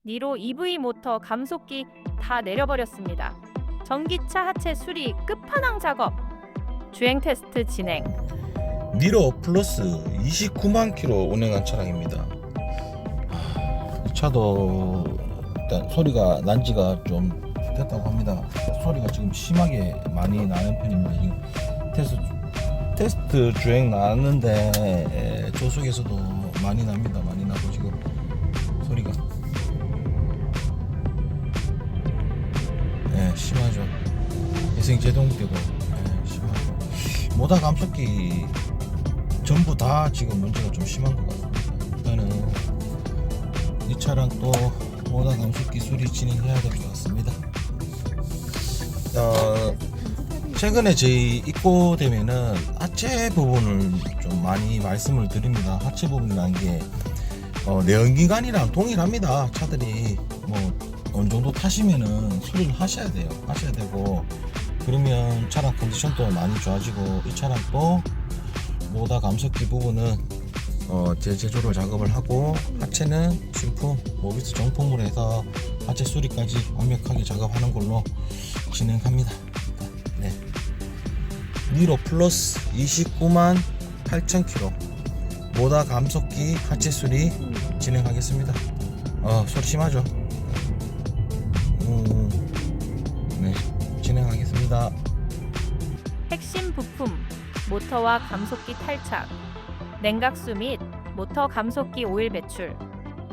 니로 EV 모터 감속기 다 내려버렸습니다. 전기차 하체 수리 끝판왕 작업. 주행 테스트 진행. 니로 플러스 29만 킬로 운행한 차량입니다. 이 차도 일단 소리가 난 지가 좀 됐다고 합니다. 소리가 지금 심하게 많이 나는 편입니다. 지금 테스트 주행 나왔는데 조속에서도 많이 납니다. 많이 나고 지금 소리가 심하죠. 예생 제동 때도 심하죠. 모다 감속기 전부 다 지금 문제가 좀 심한 것 같습니다. 일단은 이 차량 또 모다 감속기 수리 진행해야 될 것 같습니다. 최근에 저희 입고되면은 하체 부분을 좀 많이 말씀을 드립니다. 하체 부분이라는 게 내연기관이랑 동일합니다. 차들이 뭐 어느 정도 타시면은 수리를 하셔야 돼요. 하셔야 되고 그러면 차량 컨디션도 많이 좋아지고 이 차량도 모다 감속기 부분은 재조를 작업을 하고 하체는 신품 모비스 정품으로 해서 하체 수리까지 완벽하게 작업하는 걸로 진행합니다. 네. 니로 플러스 29만 8천 킬로 모다 감속기 하체 수리 진행하겠습니다. 소리 심하죠? 네, 진행하겠습니다. 핵심 부품 모터와 감속기 탈착, 냉각수 및 모터 감속기 오일 배출,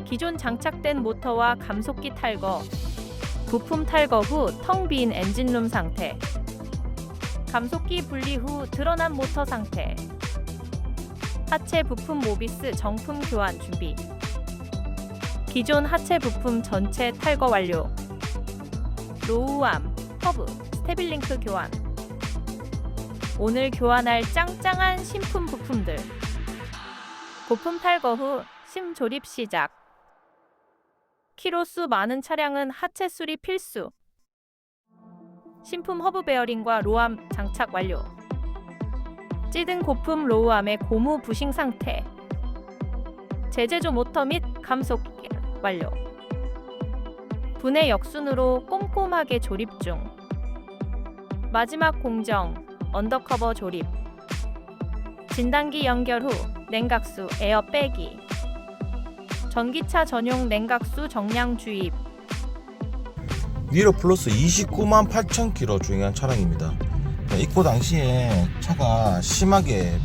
기존 장착된 모터와 감속기 탈거, 부품 탈거 후 텅 빈 엔진룸 상태, 감속기 분리 후 드러난 모터 상태, 하체 부품 모비스 정품 교환 준비, 기존 하체 부품 전체 탈거 완료, 로우암, 허브, 스테빌링크 교환, 오늘 교환할 짱짱한 신품 부품들, 고품 탈거 후 심 조립 시작. 키로수 많은 차량은 하체 수리 필수. 신품 허브 베어링과 로암 장착 완료. 찌든 고품 로우암의 고무 부싱 상태. 재제조 모터 및 감속기 완료. 분해 역순으로 꼼꼼하게 조립 중. 마지막 공정, 언더커버 조립. 진단기 연결 후 냉각수 에어 빼기. 전기차 전용 냉각수 정량 주입. 니로 플러스 29만 8천 킬로 주행한 차량입니다. 입고 당시에 차가 심하게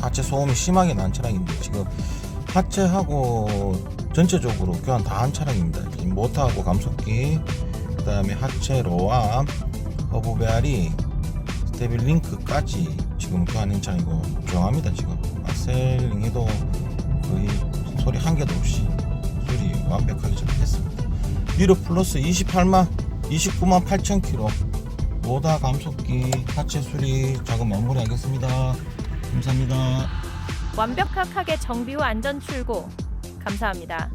하체 소음이 심하게 난 차량인데 지금 하체하고 전체적으로 교환 다 한 차량입니다. 모터하고 감속기, 그 다음에 하체 로암, 허브 베어링, 스테빌 링크까지 지금 교환한 차량이고 조용합니다. 지금 악셀링에도 거의 소리 한 개도 없이 수리 완벽하게 작업했습니다. 니로 플러스 29만 8천 킬로 모다 감속기 하체 수리 작업 마무리하겠습니다. 감사합니다. 완벽하게 정비 후 안전 출고. 감사합니다.